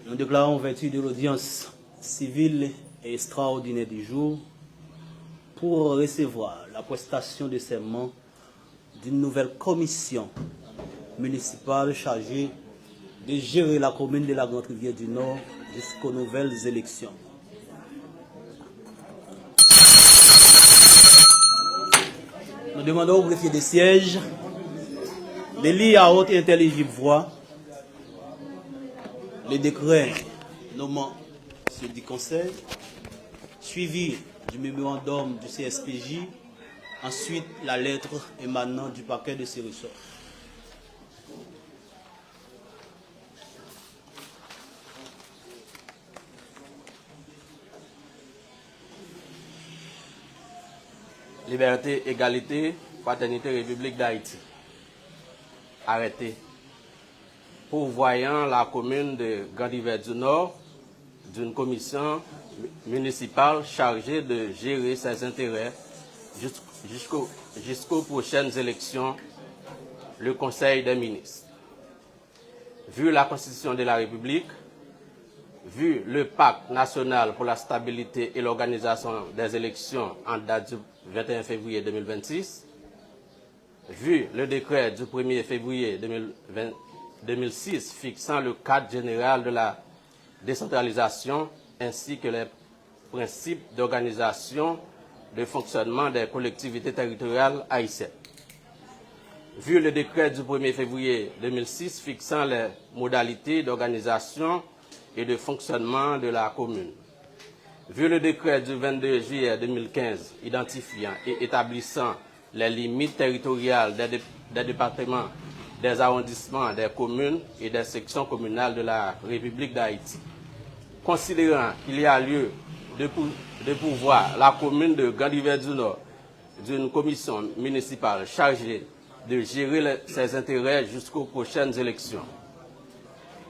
Nous déclarons en vertu de l'audience civile et extraordinaire du jour pour recevoir la prestation de serment d'une nouvelle commission municipale chargée de gérer la commune de la Grande Rivière du Nord jusqu'aux nouvelles élections. Nous demandons au greffier des sièges de lire à haute et intelligible voix les décrets nommant ceux du Conseil, suivi du mémorandum du CSPJ, ensuite la lettre émanant du parquet de ses ressorts. Liberté, égalité, fraternité, République d'Haïti. Arrêté. Pourvoyant la commune de Grande-Rivière du Nord d'une commission municipale chargée de gérer ses intérêts jusqu'aux prochaines élections, le Conseil des ministres. Vu la Constitution de la République, vu le Pacte national pour la stabilité et l'organisation des élections en date du 21 février 2026, vu le décret du 1er février 2006 fixant le cadre général de la décentralisation ainsi que les principes d'organisation de fonctionnement des collectivités territoriales haïtiennes. Vu le décret du 1er février 2006 fixant les modalités d'organisation et de fonctionnement de la commune. Vu le décret du 22 juillet 2015 identifiant et établissant les limites territoriales des départements, des arrondissements, des communes et des sections communales de la République d'Haïti. Considérant qu'il y a lieu de pourvoir la commune de Grande-Rivière du Nord d'une commission municipale chargée de gérer ses intérêts jusqu'aux prochaines élections.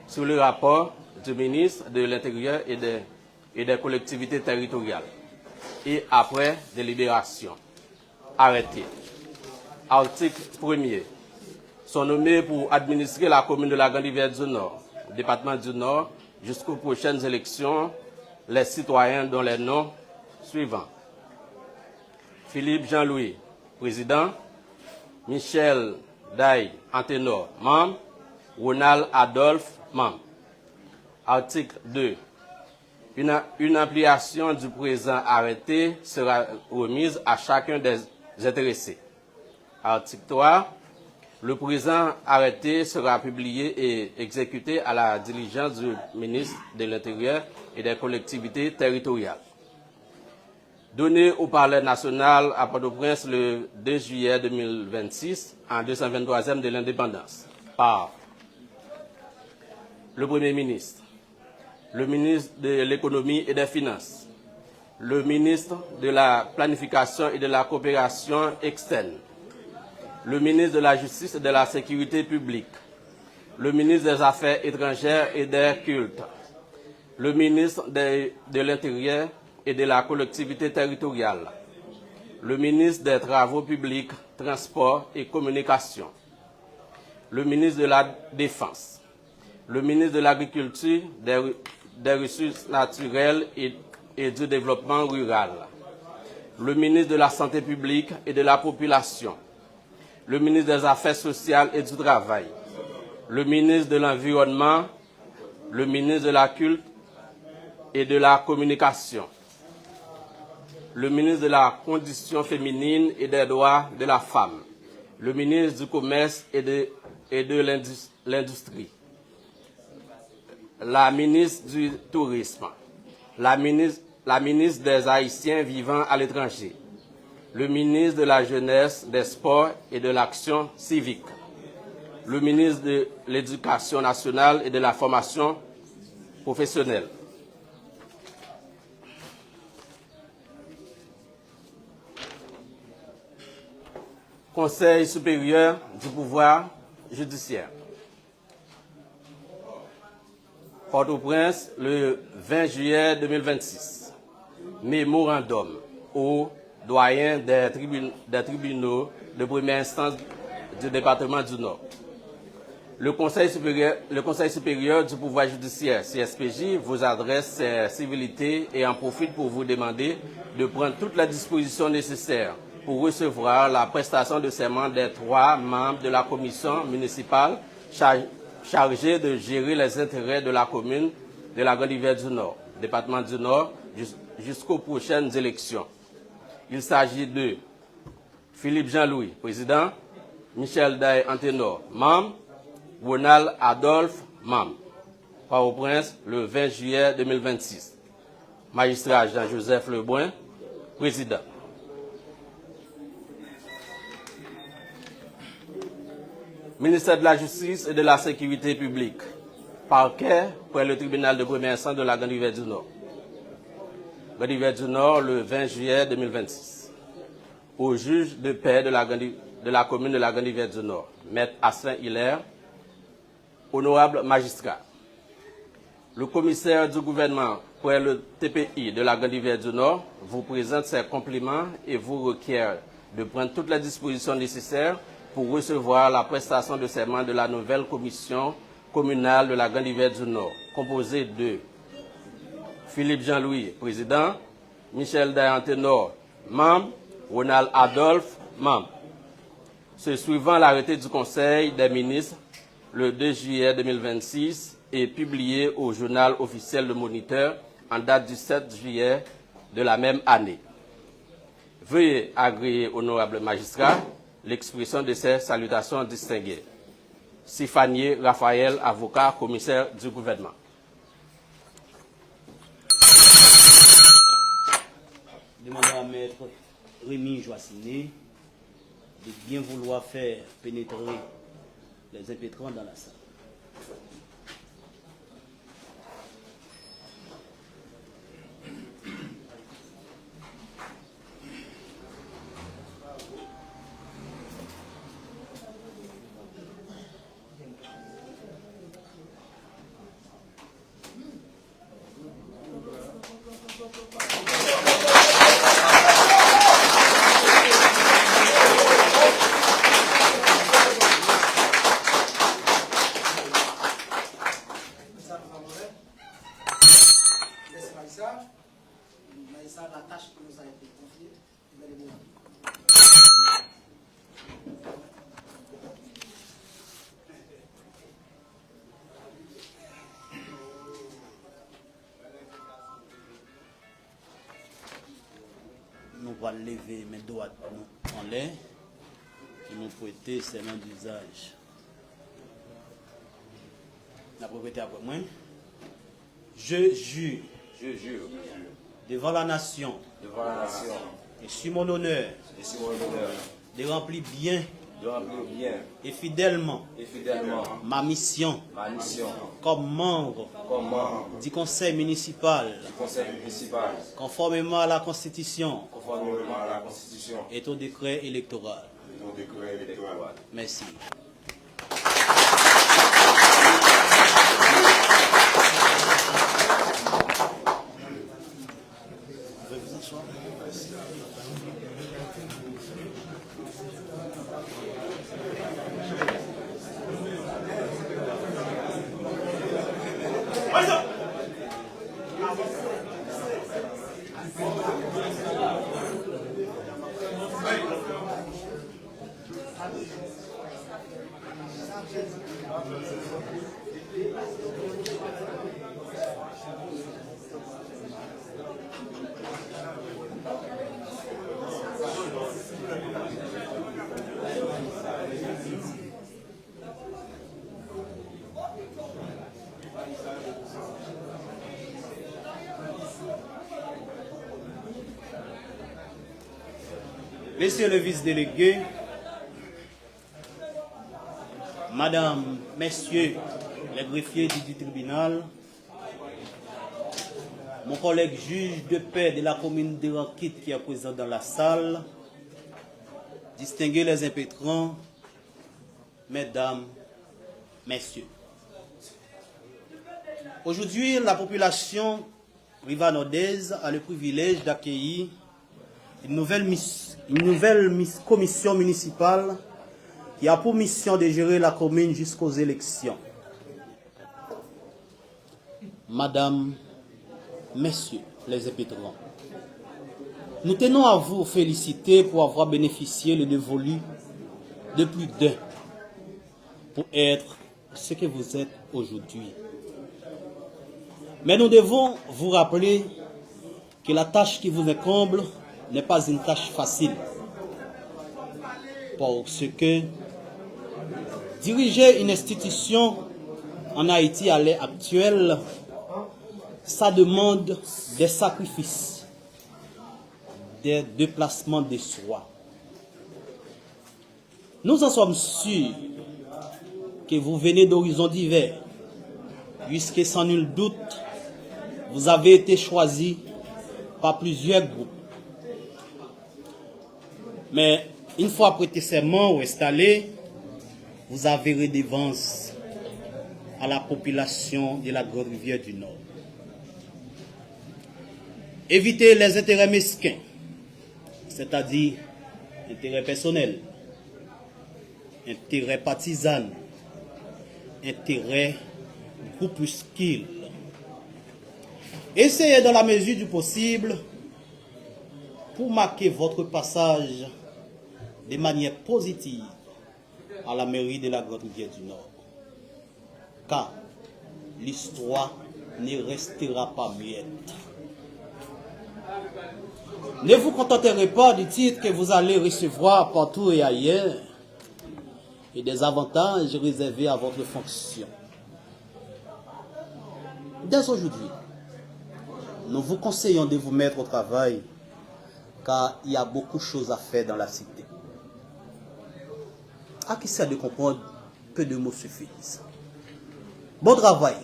Sur le rapport du ministre de l'Intérieur et des collectivités territoriales. Et après délibération. Arrêté. Article 1er. Sont nommés pour administrer la commune de la Grande-Rivière du Nord, département du Nord, jusqu'aux prochaines élections, les citoyens dont les noms suivants. Philippe Jean-Louis, président. Michel Daï, Anténor, membre. Ronald Adolphe, membre. Article 2. Une ampliation du présent arrêté sera remise à chacun des intéressés. Article 3. Le présent arrêté sera publié et exécuté à la diligence du ministre de l'Intérieur et des collectivités territoriales. Donné au Palais national à Port-au-Prince le 2 juillet 2026, en 223e de l'indépendance, par le Premier ministre, le ministre de l'Économie et des Finances, le ministre de la Planification et de la Coopération externe, le ministre de la Justice et de la Sécurité publique, le ministre des Affaires étrangères et des cultes, le ministre de l'Intérieur et de la collectivité territoriale, le ministre des Travaux publics, Transports et Communications, le ministre de la Défense, le ministre de l'Agriculture, des Ressources naturelles et du Développement rural, le ministre de la Santé publique et de la Population, le ministre des Affaires sociales et du Travail, le ministre de l'Environnement, le ministre de la Culture et de la Communication, le ministre de la Condition féminine et des droits de la femme, le ministre du Commerce et de l'Industrie, la ministre du Tourisme, la ministre des Haïtiens vivant à l'étranger, le ministre de la Jeunesse, des Sports et de l'Action civique, le ministre de l'Éducation nationale et de la formation professionnelle. Conseil supérieur du pouvoir judiciaire. Port-au-Prince, le 20 juillet 2026. Mémorandum au doyen des tribunaux de première instance du département du Nord. Le Conseil supérieur du pouvoir judiciaire, CSPJ, vous adresse ses civilités et en profite pour vous demander de prendre toutes les dispositions nécessaires pour recevoir la prestation de serment des 3 membres de la commission municipale chargée de gérer les intérêts de la commune de la Grande-Rivière du Nord, département du Nord, jusqu'aux prochaines élections. Il s'agit de Philippe Jean-Louis, président, Michel Daye Antenor, membre, Ronald Adolphe, membre. Port-au-Prince, le 20 juillet 2026. Magistrat Jean-Joseph Lebrun, président. Ministère de la Justice et de la Sécurité publique. Parquet, près le tribunal de premier instance de la Grande-Rivière du Nord. Grande-Rivière du Nord, le 20 juillet 2026. Au juge de paix de la commune de la Grande-Rivière du Nord, Maître Asselin Hilaire, honorable magistrat. Le commissaire du gouvernement pour le TPI de la Grande-Rivière du Nord vous présente ses compliments et vous requiert de prendre toutes les dispositions nécessaires pour recevoir la prestation de serment de la nouvelle commission communale de la Grande-Rivière du Nord, composée de Philippe Jean-Louis, président, Michel Daye Antenor, membre, Ronald Adolphe, membre. Ce suivant l'arrêté du Conseil des ministres le 2 juillet 2026 et publié au journal officiel Le Moniteur en date du 7 juillet de la même année. Veuillez agréer, honorable magistrat, l'expression de ces salutations distinguées. Sifanier Raphaël, avocat, commissaire du gouvernement. Demandons à Maître Rémi Joassiné de bien vouloir faire pénétrer les impétrants dans la salle. La tâche qui nous a été confiée, nous allons lever mes doigts en l'air et nous prêter serment d'usage. La propriété après moi. Je jure. Devant la nation. Et sur mon honneur. De remplir bien. Et fidèlement. Ma mission. Comme membre. Du conseil municipal. Conformément à la Constitution. Et au décret électoral. Merci. Messieurs le vice-délégué, Madame, Messieurs les greffiers du tribunal, mon collègue juge de paix de la commune de Rankit qui est présent dans la salle, distingués les impétrants, Mesdames, Messieurs. Aujourd'hui, la population rivanaudaise a le privilège d'accueillir une nouvelle commission municipale qui a pour mission de gérer la commune jusqu'aux élections. Madame, Messieurs les impétrants, nous tenons à vous féliciter pour avoir bénéficié le dévolu de plus d'un pour être ce que vous êtes aujourd'hui. Mais nous devons vous rappeler que la tâche qui vous incombe n'est pas une tâche facile. Parce que diriger une institution en Haïti à l'heure actuelle, ça demande des sacrifices, des déplacements de soi. Nous en sommes sûrs que vous venez d'horizons divers, puisque sans nul doute, vous avez été choisi par plusieurs groupes. Mais une fois prêté serment ou installé, vous avez redevance à la population de la Grande Rivière du Nord. Évitez les intérêts mesquins, c'est-à-dire intérêts personnels, intérêts partisans, intérêts groupuscules. Essayez dans la mesure du possible pour marquer votre passage de manière positive à la mairie de la Grande Rivière du Nord. Car l'histoire ne restera pas muette. Ne vous contenterez pas du titre que vous allez recevoir partout et ailleurs et des avantages réservés à votre fonction. Dès aujourd'hui, nous vous conseillons de vous mettre au travail car il y a beaucoup de choses à faire dans la cité. À qui sert de comprendre, peu de mots suffisent. Bon travail.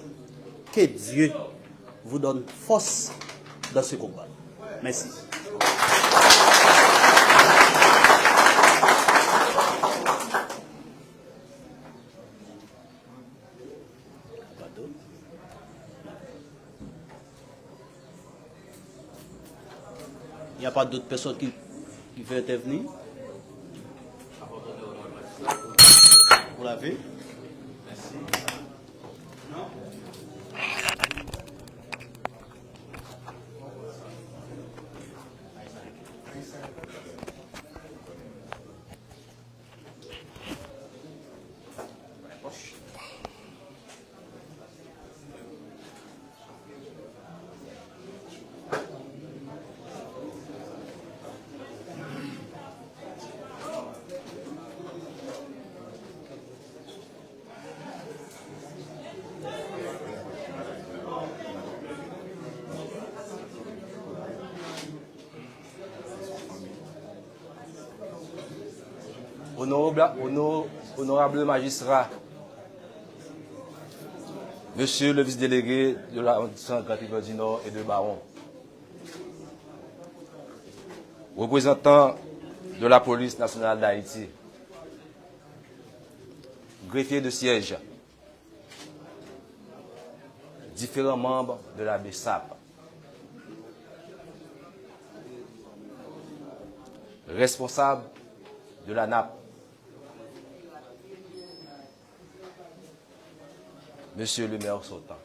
Que Dieu vous donne force dans ce combat. Merci. Il n'y a pas d'autres personnes qui veulent intervenir? Vous l'avez? Merci. Non? Honorable magistrat, monsieur le vice-délégué de l'arrondissement Grande Rivière du Nord et de Baron, représentants de la police nationale d'Haïti, greffier de siège, différents membres de la BESAP, responsables de la NAP, monsieur le maire sortant,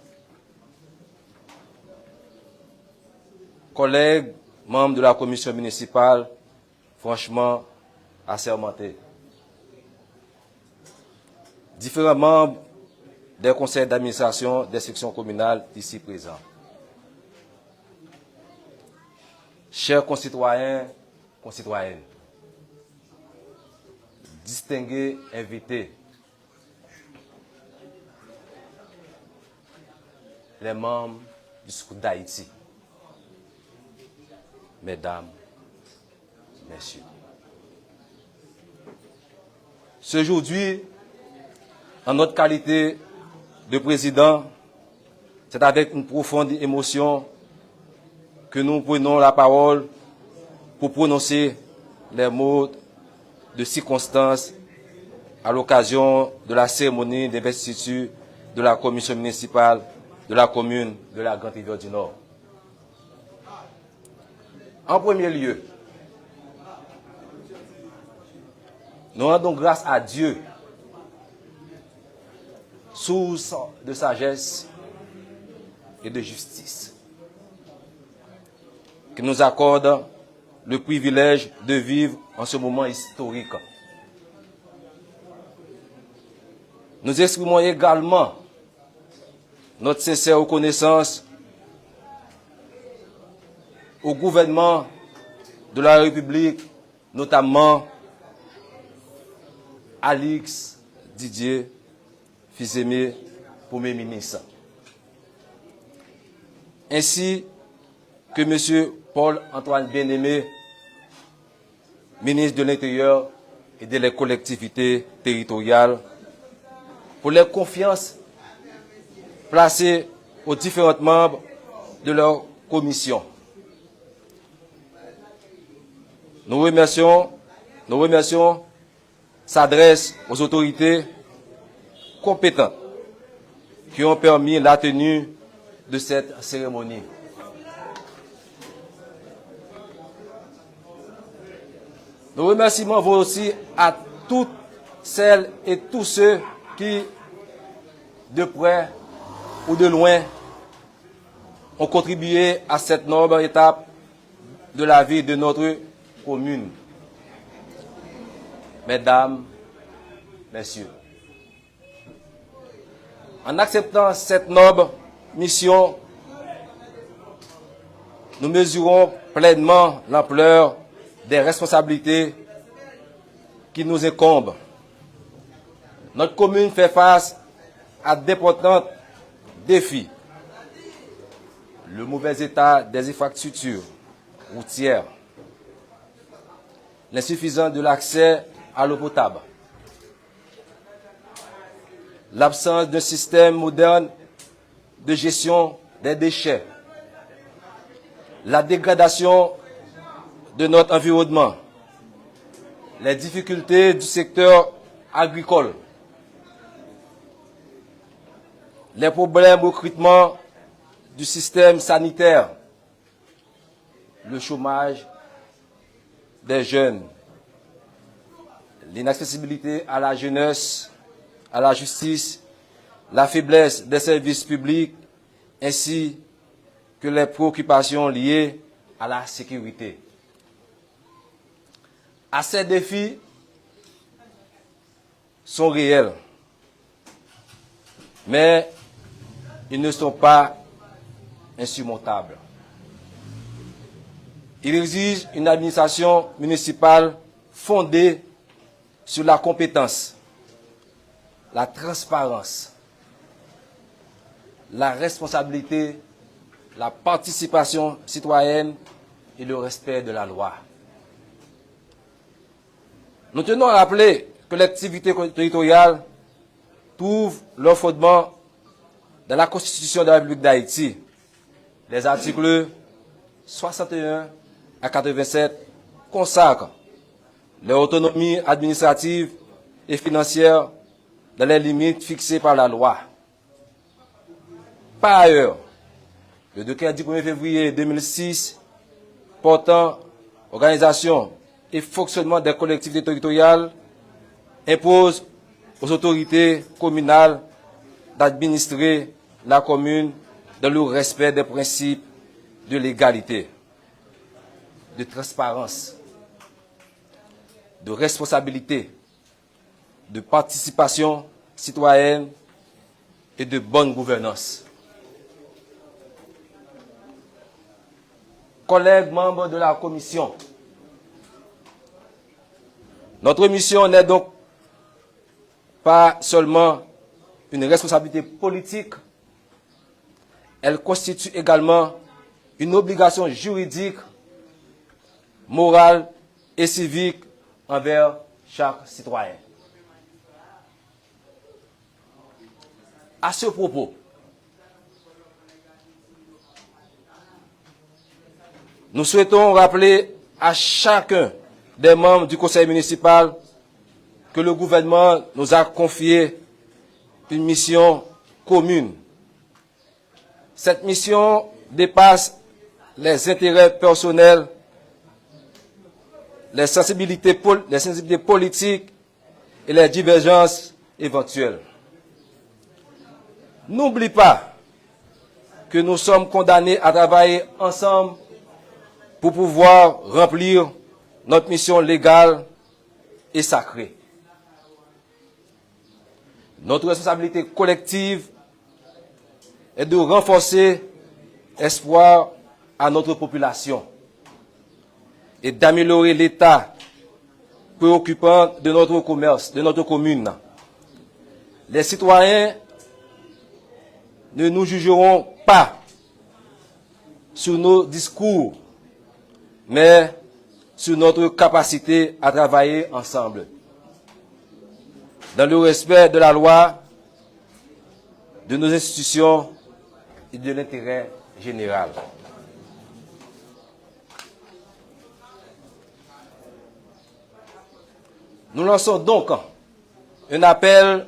collègues, membres de la commission municipale, franchement assermentés, différents membres des conseils d'administration des sections communales ici présents, chers concitoyens, concitoyennes, distingués invités, les membres du SCOUT d'Haïti, mesdames, messieurs. Aujourd'hui, en notre qualité de président, c'est avec une profonde émotion que nous prenons la parole pour prononcer les mots de circonstance à l'occasion de la cérémonie d'investiture de la commission municipale de la commune de la Grande Rivière du Nord. En premier lieu, nous rendons grâce à Dieu, source de sagesse et de justice, qui nous accorde le privilège de vivre en ce moment historique. Nous exprimons également notre sincère reconnaissance au gouvernement de la République, notamment Alix Didier Fils-Aimé, Premier ministre, ainsi que M. Paul-Antoine Bien-Aimé, ministre de l'Intérieur et des collectivités territoriales, pour les confiances placées aux différents membres de leur commission. Nos remercions s'adressent aux autorités compétentes qui ont permis la tenue de cette cérémonie. Nos remerciements vont aussi à toutes celles et tous ceux qui, de près ou de loin, ont contribué à cette noble étape de la vie de notre commune. Mesdames, Messieurs, en acceptant cette noble mission, nous mesurons pleinement l'ampleur des responsabilités qui nous incombent. Notre commune fait face à d'importants défis. Le mauvais état des infrastructures routières, l'insuffisance de l'accès à l'eau potable, l'absence d'un système moderne de gestion des déchets, la dégradation de notre environnement, les difficultés du secteur agricole, les problèmes de recrutement du système sanitaire, le chômage des jeunes, l'inaccessibilité à la jeunesse, à la justice, la faiblesse des services publics, ainsi que les préoccupations liées à la sécurité. À ces défis sont réels, mais ils ne sont pas insurmontables. Ils exigent une administration municipale fondée sur la compétence, la transparence, la responsabilité, la participation citoyenne et le respect de la loi. Nous tenons à rappeler que les collectivités territoriales trouvent leur fondement dans la Constitution de la République d'Haïti. Les articles 61 à 87 consacrent leur autonomie administrative et financière dans les limites fixées par la loi. Par ailleurs, le décret du 1er février 2006 portant organisation et fonctionnement des collectivités territoriales impose aux autorités communales d'administrer la commune dans le respect des principes de légalité, de transparence, de responsabilité, de participation citoyenne et de bonne gouvernance. Collègues membres de la commission, notre mission n'est donc pas seulement une responsabilité politique, elle constitue également une obligation juridique, morale et civique envers chaque citoyen. À ce propos, nous souhaitons rappeler à chacun des membres du conseil municipal que le gouvernement nous a confié une mission commune. Cette mission dépasse les intérêts personnels, les sensibilités politiques et les divergences éventuelles. N'oublie pas que nous sommes condamnés à travailler ensemble pour pouvoir remplir notre mission légale et sacrée. Notre responsabilité collective est de renforcer l'espoir à notre population et d'améliorer l'état préoccupant de notre commerce, de notre commune. Les citoyens ne nous jugeront pas sur nos discours, mais sur notre capacité à travailler ensemble, dans le respect de la loi, de nos institutions et de l'intérêt général. Nous lançons donc un appel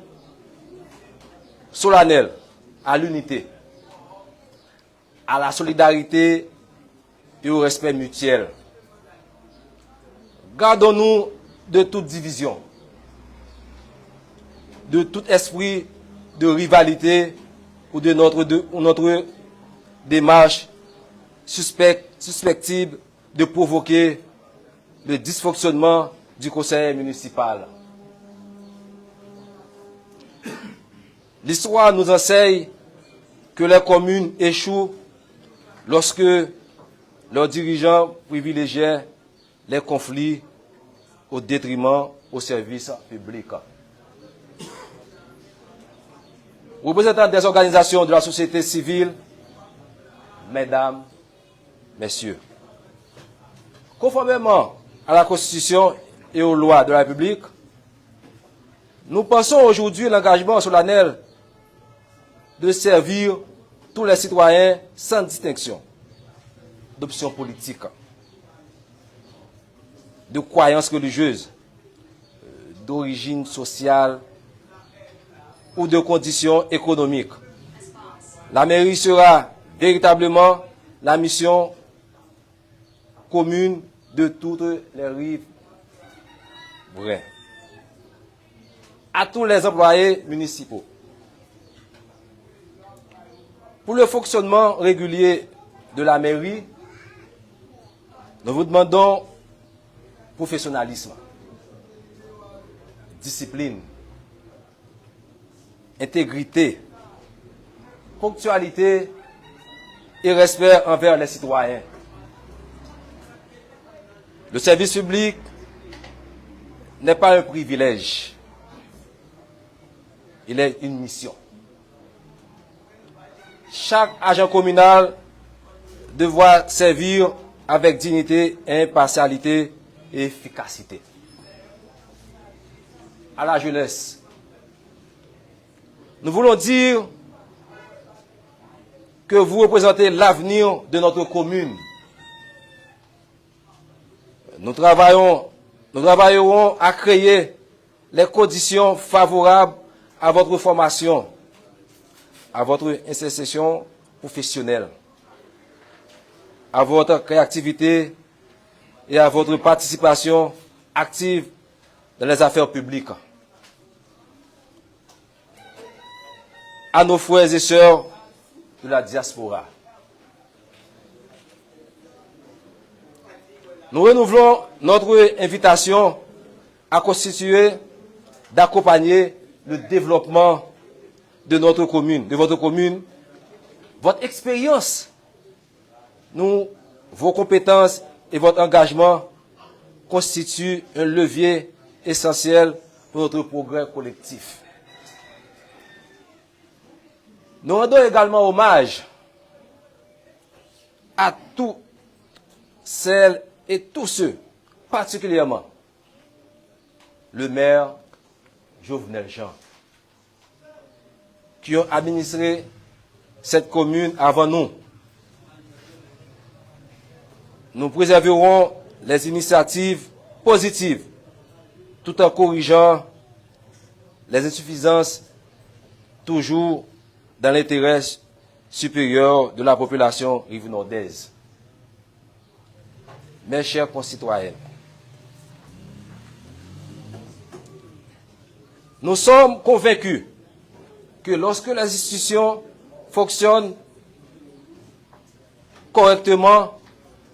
solennel à l'unité, à la solidarité et au respect mutuel. Gardons-nous de toute division, de tout esprit de rivalité ou de notre démarche susceptible de provoquer le dysfonctionnement du conseil municipal. L'histoire nous enseigne que les communes échouent lorsque leurs dirigeants privilégient les conflits au détriment au service public. Représentants des organisations de la société civile, mesdames, messieurs, conformément à la Constitution et aux lois de la République, nous pensons aujourd'hui l'engagement solennel de servir tous les citoyens sans distinction d'options politiques, de croyances religieuses, d'origine sociale ou de conditions économiques. La mairie sera véritablement la mission commune de toutes les rives. Vrai. À tous les employés municipaux. Pour le fonctionnement régulier de la mairie, nous vous demandons professionnalisme, discipline, intégrité, ponctualité et respect envers les citoyens. Le service public n'est pas un privilège, il est une mission. Chaque agent communal devra servir avec dignité, impartialité et efficacité. À la jeunesse, nous voulons dire que vous représentez l'avenir de notre commune. Nous travaillerons à créer les conditions favorables à votre formation, à votre insertion professionnelle, à votre créativité et à votre participation active dans les affaires publiques. À nos frères et sœurs de la diaspora, nous renouvelons notre invitation à constituer, d'accompagner le développement de notre commune, de votre commune. Votre expérience, vos compétences et votre engagement constituent un levier essentiel pour notre progrès collectif. Nous rendons également hommage à toutes celles et tous ceux, particulièrement le maire Jovenel Jean, qui ont administré cette commune avant nous. Nous préserverons les initiatives positives tout en corrigeant les insuffisances, toujours dans l'intérêt supérieur de la population rive-nordaise. Mes chers concitoyens, Nous sommes convaincus que lorsque les institutions fonctionnent correctement,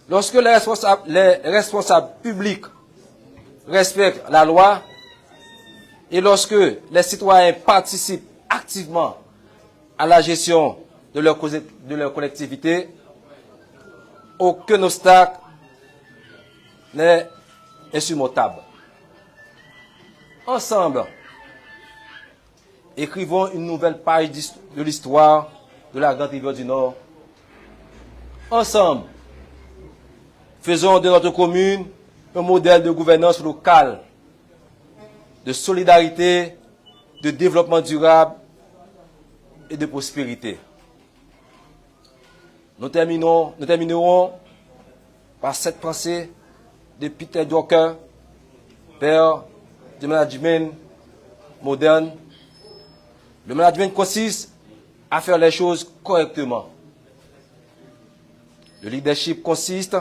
lorsque les responsables publics respectent la loi et lorsque les citoyens participent activement à la gestion de leur collectivité, aucun obstacle n'est insurmontable. Ensemble, écrivons une nouvelle page de l'histoire de la Grande Rivière du Nord. Ensemble, faisons de notre commune un modèle de gouvernance locale, de solidarité, de développement durable et de prospérité. Nous terminerons par cette pensée de Peter Drucker, père du management moderne. Le management consiste à faire les choses correctement. Le leadership consiste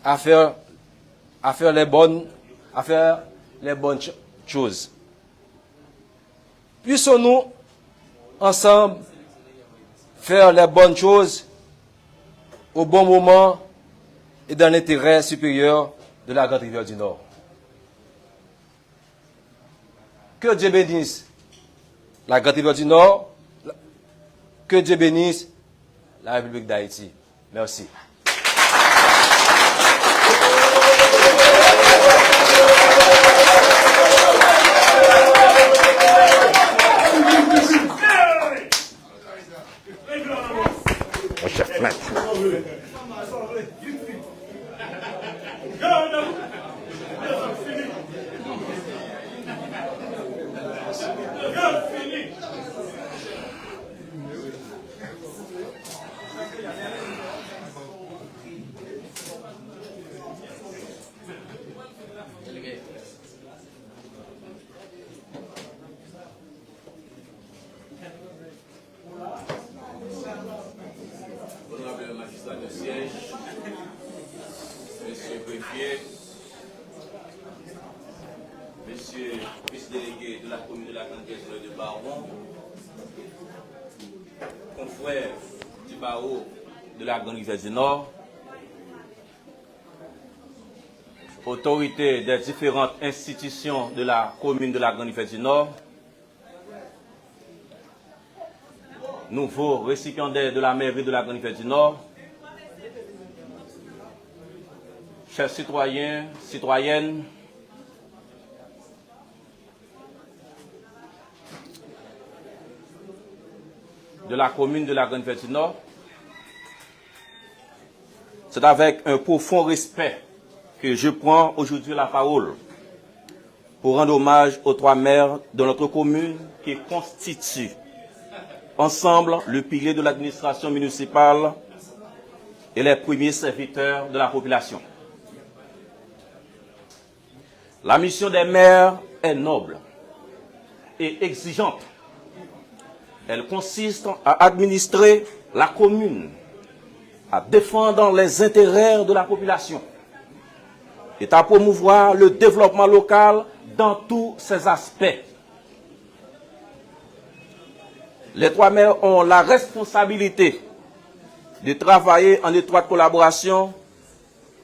à faire les bonnes choses. Puissions-nous ensemble faire les bonnes choses au bon moment et dans l'intérêt supérieur de la Grande Rivière du Nord. Que Dieu bénisse la Grande Rivière du Nord, que Dieu bénisse la République d'Haïti. Merci. Mon chef maître. Honorable magistrat de siège, monsieur le greffier, monsieur le vice-délégué de la commune de la Grande Rivière de Baron, confrère du barreau de la Grande Rivière du Nord, autorités des différentes institutions de la commune de la Grande Rivière du Nord, nouveaux récipiendaires de la mairie de la Grande Rivière du Nord, chers citoyens, citoyennes, de la commune de la Grande Rivière du Nord, c'est avec un profond respect que je prends aujourd'hui la parole pour rendre hommage aux trois maires de notre commune qui constituent ensemble le pilier de l'administration municipale et les premiers serviteurs de la population. La mission des maires est noble et exigeante. Elle consiste à administrer la commune, à défendre les intérêts de la population et à promouvoir le développement local dans tous ses aspects. Les trois maires ont la responsabilité de travailler en étroite collaboration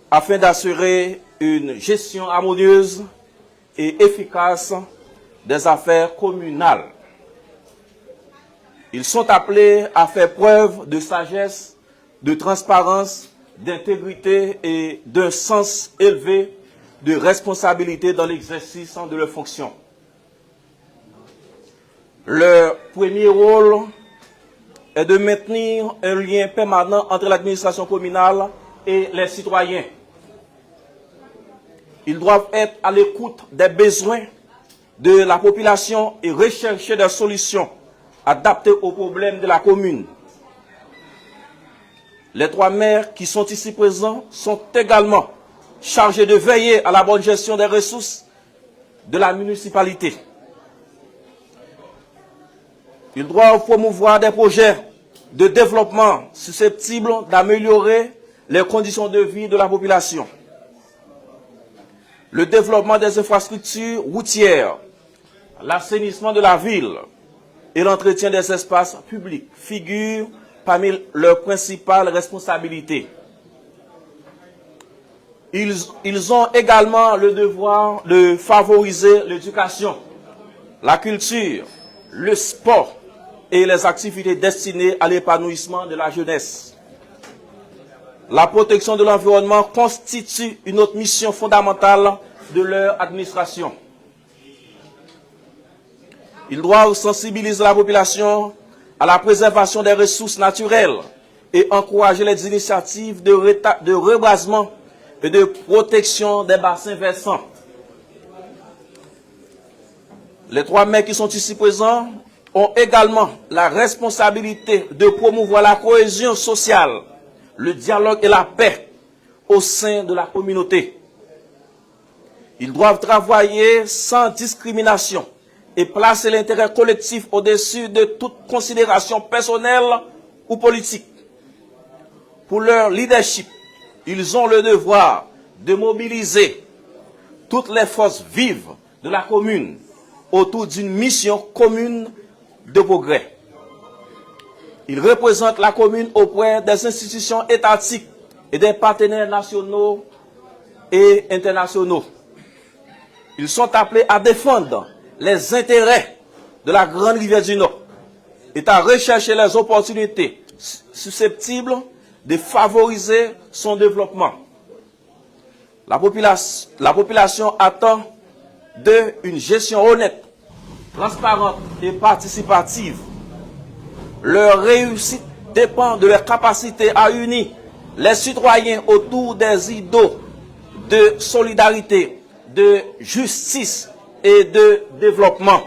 afin d'assurer une gestion harmonieuse et efficace des affaires communales. Ils sont appelés à faire preuve de sagesse, de transparence, d'intégrité et d'un sens élevé de responsabilité dans l'exercice de leurs fonctions. Leur premier rôle est de maintenir un lien permanent entre l'administration communale et les citoyens. Ils doivent être à l'écoute des besoins de la population et rechercher des solutions adaptées aux problèmes de la commune. Les trois maires qui sont ici présents sont également chargés de veiller à la bonne gestion des ressources de la municipalité. Ils doivent promouvoir des projets de développement susceptibles d'améliorer les conditions de vie de la population. Le développement des infrastructures routières, l'assainissement de la ville et l'entretien des espaces publics figurent parmi leurs principales responsabilités. Ils ont également le devoir de favoriser l'éducation, la culture, le sport et les activités destinées à l'épanouissement de la jeunesse. La protection de l'environnement constitue une autre mission fondamentale de leur administration. Ils doivent sensibiliser la population à la préservation des ressources naturelles et encourager les initiatives de reboisement et de protection des bassins versants. Les 3 maires qui sont ici présents ont également la responsabilité de promouvoir la cohésion sociale, le dialogue et la paix au sein de la communauté. Ils doivent travailler sans discrimination et placer l'intérêt collectif au-dessus de toute considération personnelle ou politique. Pour leur leadership, ils ont le devoir de mobiliser toutes les forces vives de la commune autour d'une mission commune de progrès. Ils représentent la commune auprès des institutions étatiques et des partenaires nationaux et internationaux. Ils sont appelés à défendre les intérêts de la Grande Rivière du Nord et à rechercher les opportunités susceptibles de favoriser son développement. La population attend d'eux une gestion honnête, transparente et participative. Leur réussite dépend de leur capacité à unir les citoyens autour des idéaux de solidarité, de justice et de développement.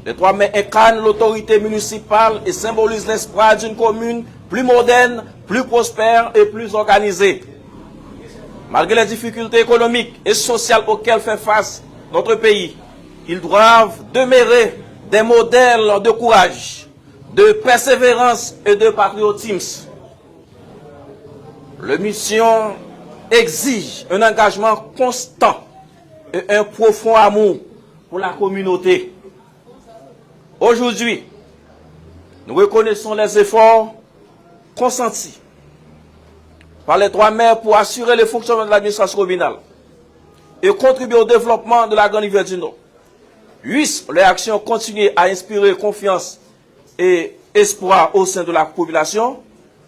Les 3 maires incarnent l'autorité municipale et symbolisent l'espoir d'une commune plus moderne, plus prospère et plus organisée. Malgré les difficultés économiques et sociales auxquelles fait face notre pays, ils doivent demeurer des modèles de courage, de persévérance et de patriotisme. Leur mission exige un engagement constant et un profond amour pour la communauté. Aujourd'hui, nous reconnaissons les efforts consentis par les 3 maires pour assurer le fonctionnement de l'administration communale et contribuer au développement de la Grande Rivière du Nord. Puissent leurs actions continuer à inspirer confiance et espoir au sein de la population.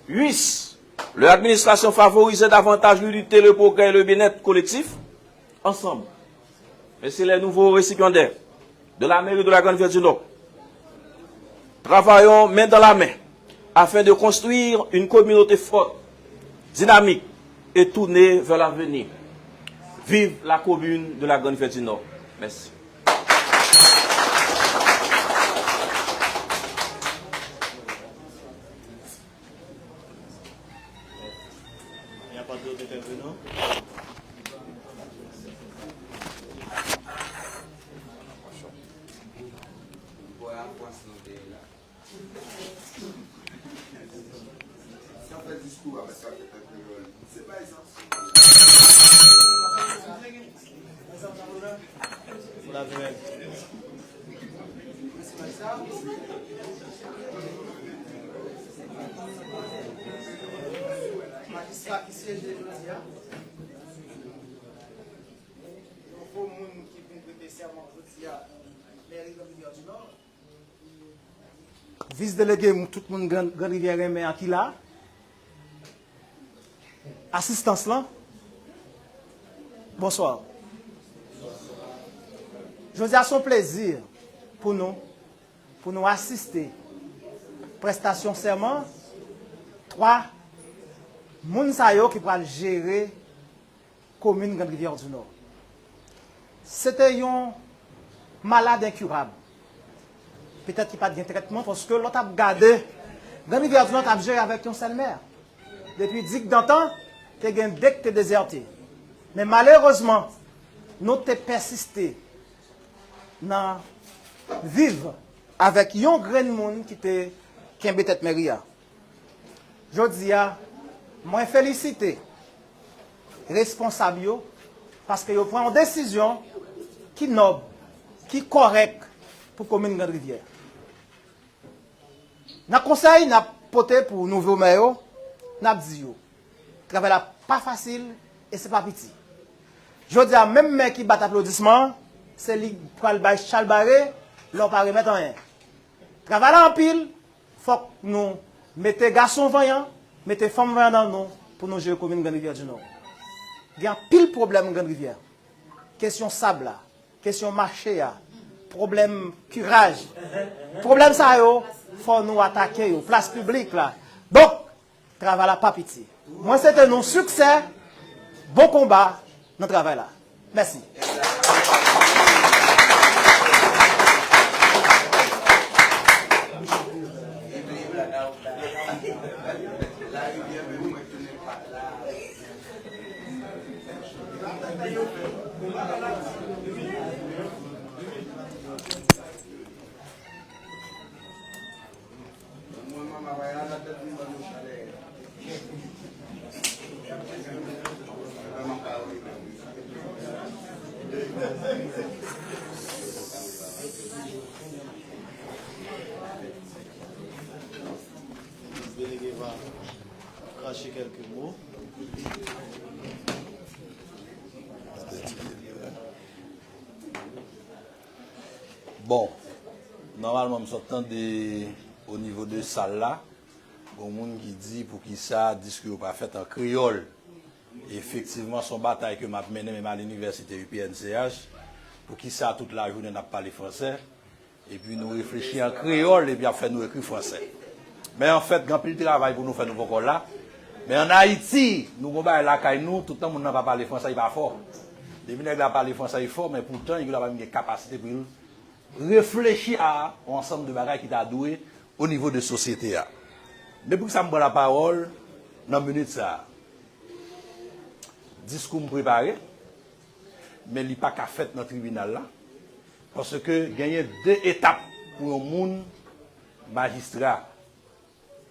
Puissent leur administration favoriser davantage l'unité, le progrès et le bien-être collectif. Ensemble, messieurs les nouveaux récipiendaires de la mairie de la Grande Rivière du Nord, travaillons main dans la main afin de construire une communauté forte, dynamique et tournée vers l'avenir. Vive la commune de la Grande Rivière du Nord. Merci. Il n'y a pas d'autres intervenants. Magistrat qui siège aujourd'hui, il faut qui vient prêter serment aujourd'hui à mairie de Rivière du Nord. Vice-délégué, tout le monde Grande Rivière mais à qui là? Assistance là? Bonsoir. Je dis à son plaisir pour nous assister. Prestation serment, 3 Mounsayo qui va gérer la commune Grande Rivière du Nord. C'était un malade incurable. Peut-être qu'il n'y a pas de traitement parce que l'autre a gardé Grande Rivière du Nord a géré avec un seul maire. Depuis 10 ans, tu as dès que tu es déserté. Mais malheureusement, nous avons persisté dans vivre avec un grand monde qui était peut-être mairie. Je dis moi féliciter les responsables parce qu'ils prennent une décision qui est noble qui correct pour la commune Grande Rivière. Dans le conseil, nous avons porté pour nouveau maire, nous avons dit, le travail n'est pas facile et ce n'est pas petit. Je dis à même mec qui bat applaudissement, c'est lui qui va le chalbarrer, l'on pas remettre en rien. Travail en pile, il faut que nous mettions garçons vaillants, mettions femmes vaillantes dans nous pour nous gérer la commune Grande Rivière du Nord. Il y a pile problème en Grande Rivière. Question sable, question marché, problème curage. Problème ça, il faut nous attaquer, place publique là. Donc, travail là, pas pitié. Moi, c'était un succès, bon combat, dans le travail là. Merci. Le délégué va cracher quelques mots. Bon, normalement, nous sommes au niveau de salle là. Bon, monde qui dit pour qui ça, dit que pas fait en créole. Effectivement, son bataille que m'a mené même à l'université UPNCH, pour qui ça toute la journée n'a pas parlé français. Et puis nous réfléchissons en créole et puis après nous écrivons français. Mais en fait, grand pile de travail pour nous faire nous encore là. Mais en Haïti, nous avons la caille nous, tout le temps, nous n'a pas parlé français, il pas fort. Les nègres n'a pas parlé français, il fort, mais pourtant, il a pas une capacité pour réfléchir à ensemble de bagages qui t'a doué au niveau de la société. Mais pour que ça me prenne la parole, dans une minute ça. Discours me préparé, mais il n'est pas qu'à faire dans le tribunal là. Parce que il y a deux étapes pour un monde magistrat.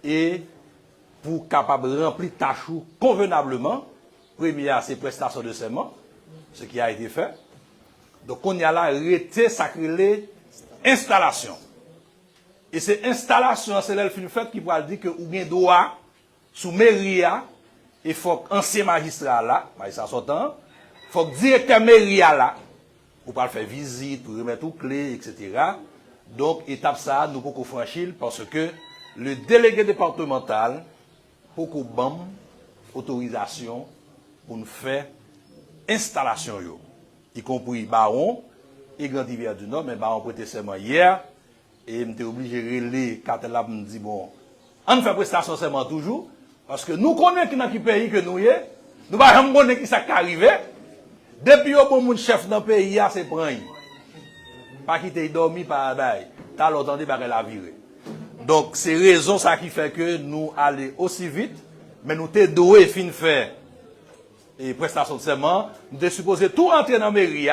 Et pour capable remplir tâche convenablement, première c'est prestation de serment, ce qui a été fait. Donc on y a là arrêté sacré installation. Et cette installation, c'est là le fait qui va dire que ou bien droit sous mairie et faut ancien magistrat là, ça sortant, faut que directeur mairie là pour pas faire visite, pour remettre aux clés, etc. Donc étape ça nous pouvons franchir parce que le délégué départemental pour qu'on bam autorisation pour nous faire installation yo, y compris Baron et Grande Rivière du Nord, mais Baron prêté serment hier et m'était obligé de relayer quand elle a me dit bon, on fait prestation serment toujours parce que nous connaissons qui dans quel pays que nous y est, nous pas jamais connaître qui ça qui arrivé. Depuis au bon monde chef dans le pays c'est prendre. Pas quitter dormi par bail, t'as l'entendu par la virée. Donc, c'est raison ça qui fait que nous allons aussi vite, mais nous t'es doué fin faire et prestation de serment, nous t'es supposé tout rentrer dans la mairie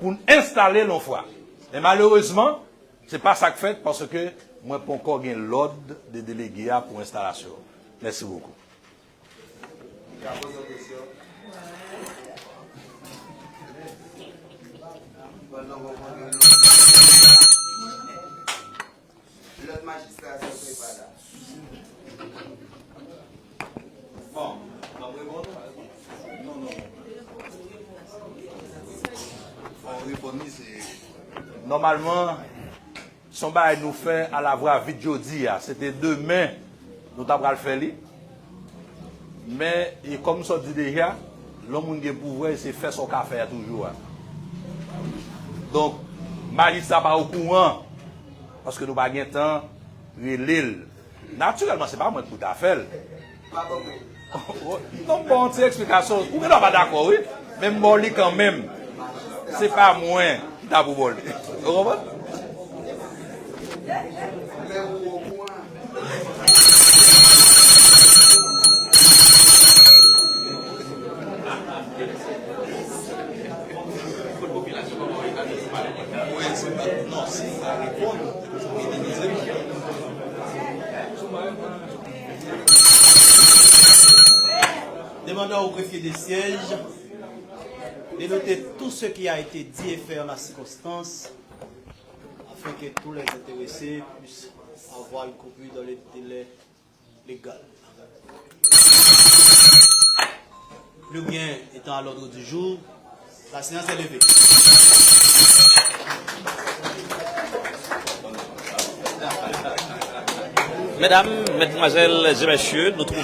pour installer l'enfoi. Et malheureusement, c'est pas ça que fait parce que moi, pas encore gagné l'ordre des délégués pour installation. Merci beaucoup. L'autre magistrat se prépare là. Bon, non. Normalement, son bail nous fait à la voix vite jeudi. C'était demain, nous t'avons le faire. Mais et comme ça dit déjà, l'homme qui a pouvoir, c'est faire son café toujours. Donc, magistrat pas au courant. Parce que nous n'avons pas de temps, l'île. Naturellement, ce n'est pas moi qui ai fait. Non, bon, c'est explication. Vous n'êtes pas d'accord, oui? Même moi, quand même, ce n'est pas moi qui t'a pour voler. Vous comprenez? Non, c'est à répondre. Demandant au greffier des sièges de noter tout ce qui a été dit et fait en la circonstance afin que tous les intéressés puissent avoir une copie dans les délais légaux. Le bien étant à l'ordre du jour, la séance est levée. Mesdames, Mesdemoiselles et Messieurs, nous trouvons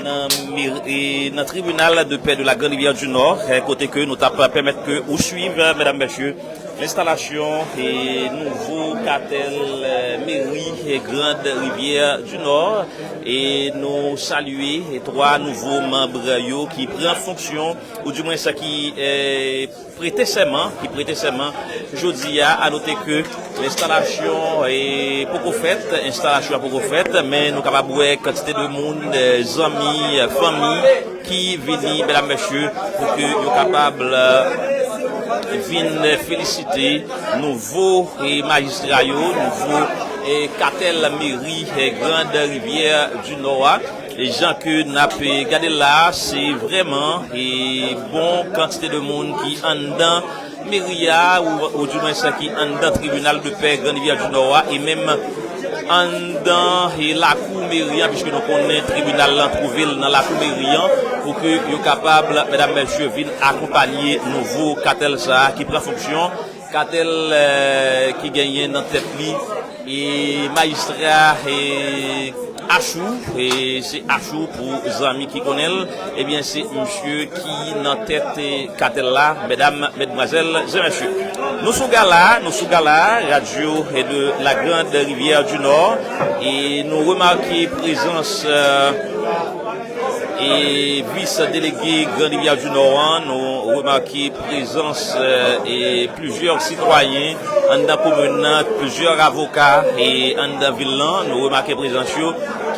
dans le tribunal de paix de la Grande Rivière du Nord, côté que nous permettre que vous suivez, Mesdames, Messieurs, l'installation et nouveau cartel mairie et Grande Rivière du Nord et nous saluer les 3 nouveaux membres qui prennent fonction ou du moins ça qui prêter serment, jeudi à noter que l'installation est beaucoup faite, mais nous capables de quantité de monde, amis, famille qui viennent, mesdames, messieurs, pour que nous capables viennent féliciter nouveaux magistrats, nouveaux cartel mairie et Grande Rivière du Nord. Les gens que nous avons regardé là, c'est vraiment une bonne quantité de monde qui en dedans Méria ou du moins ça qui en dedans tribunal de paix Grande Rivière du Nord et même en dedans la cour Méria puisque nous connaissons le tribunal l'Entrouville dans la cour Méria pour que soient capables, mesdames et messieurs, viennent accompagner nouveau cartel ça qui prend fonction, cartel qui gagne dans tête et magistrat et Achou, et c'est Achou pour les amis qui connaissent, eh bien c'est monsieur qui dans tête cartel là, mesdames, mesdemoiselles et messieurs. Nous sommes là, radio et de la Grande Rivière du Nord, et nous remarquons présence et vice-délégué Grande Rivière du Nord, nous remarquons présence et plusieurs citoyens en dans commune, plusieurs avocats et en dans ville, nous remarquons présence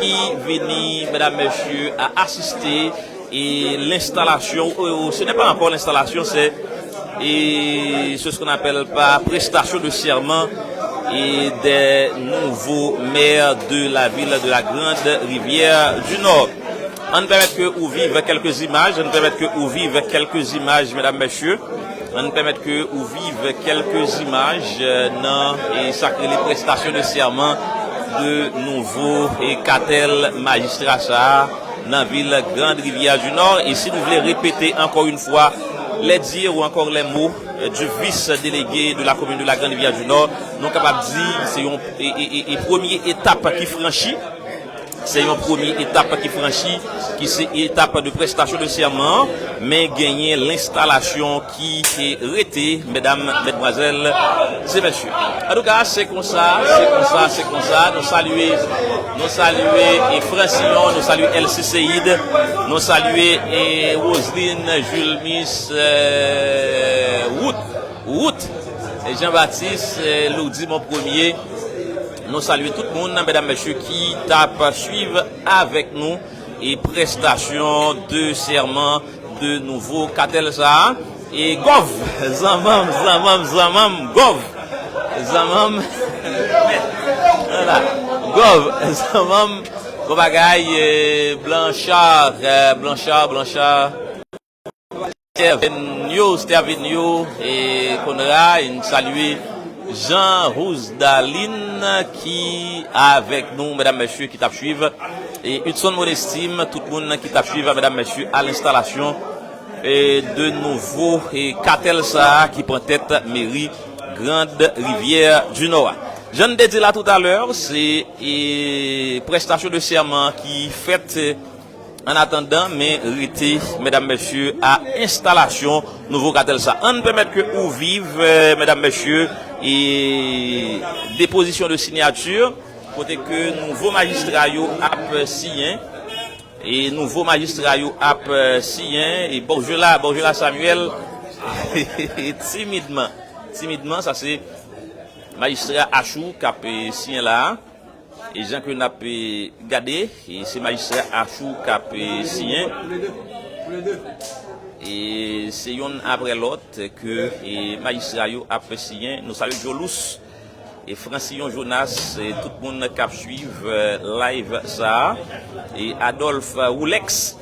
qui viennent, mesdames, messieurs, à assister et l'installation, ce n'est pas encore l'installation, c'est ce qu'on appelle par prestation de serment et des nouveaux maires de la ville de la Grande Rivière du Nord. On permet que vous vivez quelques images, mesdames, messieurs. On permet que vous vivez quelques images dans et sacré les prestations de serment de nouveaux et cartel magistrats dans la ville Grande Rivière du Nord. Et si vous voulez répéter encore une fois les dires ou encore les mots du vice-délégué de la commune de la Grande Rivière du Nord, nous sommes capables de dire c'est une première étape qui franchit. C'est une première étape qui franchit, qui c'est étape de prestation de serment, mais gagner l'installation qui est arrêtée, mesdames, mesdemoiselles et messieurs. En tout cas, c'est comme ça. Nous saluons et Francillon, nous saluons LC Seyd, nous saluons et Roselyne, Jules Miss, Wout, et Jean-Baptiste, Loudi, mon premier. Nous saluons tout le monde, mesdames, messieurs, qui tapent, suivent avec nous et prestations de serment de nouveaux cartels ça. Et Gov, Zamam, Gov, Zamam, voilà, Gov, Zamam, Gobagaï, Blanchard, Stervinio et Conrad, et nous saluons Jean Rousdaline qui avec nous, mesdames, messieurs, qui t'a suivre et Hudson Monestime, tout le monde qui t'a suivre, mesdames, messieurs, à l'installation et de nouveaux et cartel ça qui prend tête mairie Grande Rivière du Nord. Je ne dit là tout à l'heure, c'est prestation de serment qui fait en attendant, mais rité, mesdames, messieurs, à installation nouveau cartel ça. On permet que vous vivez, mesdames, messieurs, et déposition de signature, côté que nouveau magistrat a signé, et nouveau magistrat a signé, et bonjour là Samuel, timidement, ça c'est magistrat Achou qui a signé là. Et gens que nous avons gardé, et c'est magistrat Achou qui a signé. Et c'est un après l'autre que les magistrats a signé. Nous saluons Jolous et Francillon Jonas et tout le monde qui a suivi live ça. Et Adolphe Roulex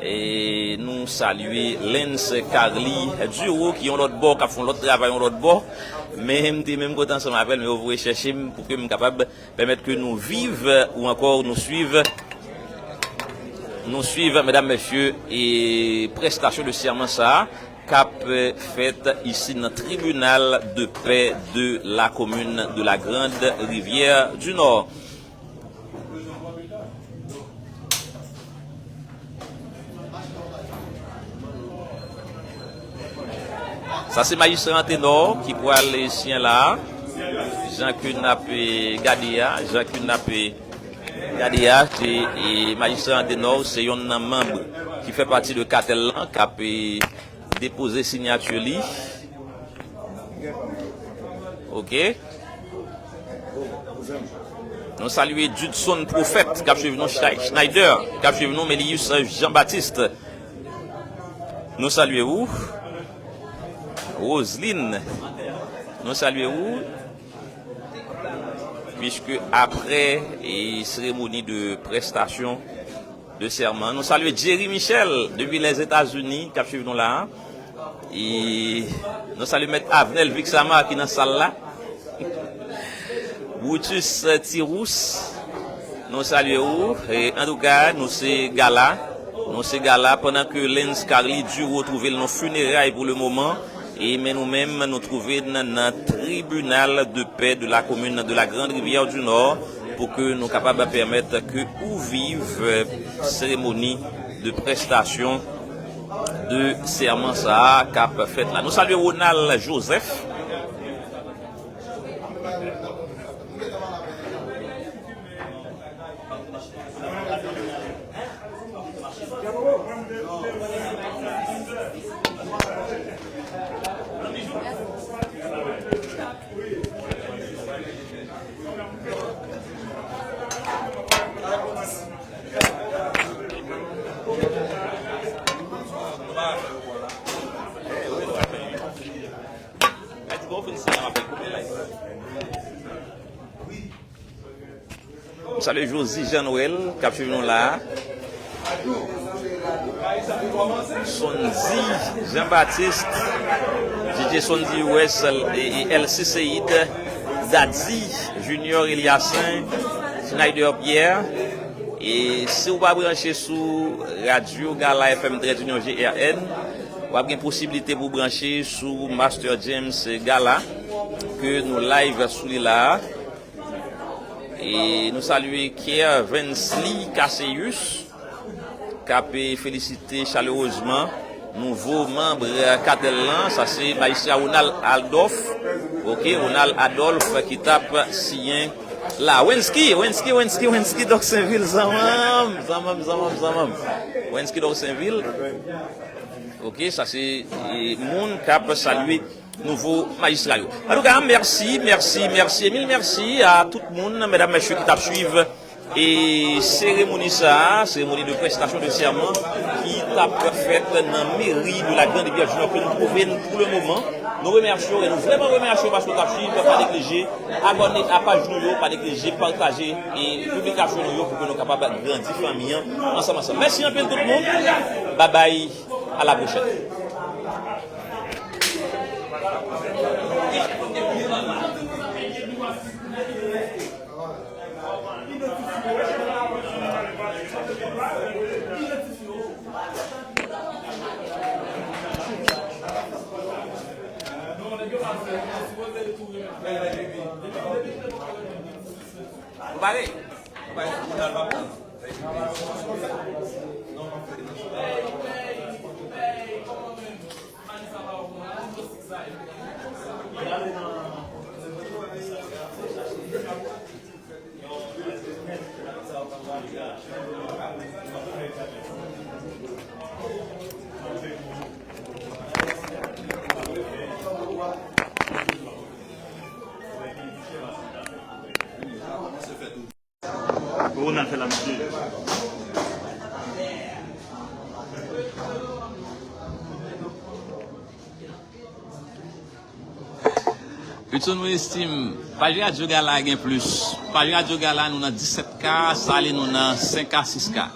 et nous saluer Lens Carly Duro qui ont l'autre bord, qui font l'autre travail en l'autre bord. Mais même quand ça m'appelle, mais vous rechercher pour que nous capable permettre que nous vive ou encore nous suivre, mesdames, messieurs, et prestation de serment ça cap faite ici dans le tribunal de paix de la commune de la Grande Rivière du Nord. Ça c'est magistrat ténor qui pourra les siens là. Jean-Claude Napé Gadia, et magistrat ténor, c'est un membre qui fait partie de cartel qui a déposé signature li. OK. Nous saluons Judson Prophète, qui a suivi nous Schneider, qui a suivi nous Mélius Jean-Baptiste. Nous saluons Roselyne, nous saluons, puisque après la cérémonie de prestation de serment, nous saluons Jerry Michel depuis les États-Unis qui a suivi nous là. Et nous saluons M. Avenel Vixama qui est dans la salle là. Brutus Tirous, nous saluons. Et en tout cas, nous sommes gala. Pendant que Lens Carly Duro retrouve nos funérailles pour le moment. Et mais nous-mêmes nous trouvons dans le tribunal de paix de la commune de la Grande Rivière du Nord pour que nous capables de permettre que où vive cérémonie de prestation de serment ça cap fait là. Nous saluons Ronald Joseph. Salut Josie Jean-Noël, qui a suivi nous là. Sonzi Jean-Baptiste, DJ Sonzi Ouest et LC Seïd, Dadzi Junior Eliassin, Schneider Pierre. Et si vous pas brancher sous Radio Gala FM 13 GRN, vous avez une possibilité pour brancher sous Master James Gala, que nous live sous là. Et nous saluons Kier Vensli Casseus, qui a félicité chaleureusement nouveau membre Catelan, ça c'est magistrat Ronald Adolphe, ok, Ronald Adolphe qui tape sien là, Wenski Doc Saint-Ville, Zamam, Wenski Doc Saint-Ville, ok, ça c'est moun cap saluer nouveau magistrat. En tout cas, merci, mille merci à tout le monde, mesdames, messieurs, qui t'a suivre et cérémonie de prestation de serment qui t'a faite dans la mairie de la Grande Rivière du Nord que nous trouvons pour le moment. Nous remercions et nous vraiment remercions parce que tu as suivi, pas négliger, abonner à la page nous, pas négliger, partager et publication nous pour que nous soyons capables de grandir famille ensemble. Merci un peu tout le monde. Bye bye, à la prochaine. On a fait la mesure. Plutôt nous estime, page Radio Gala gain plus. Page Radio Gala nous avons 17 cas, Salé nous avons 5 cas, 6 cas.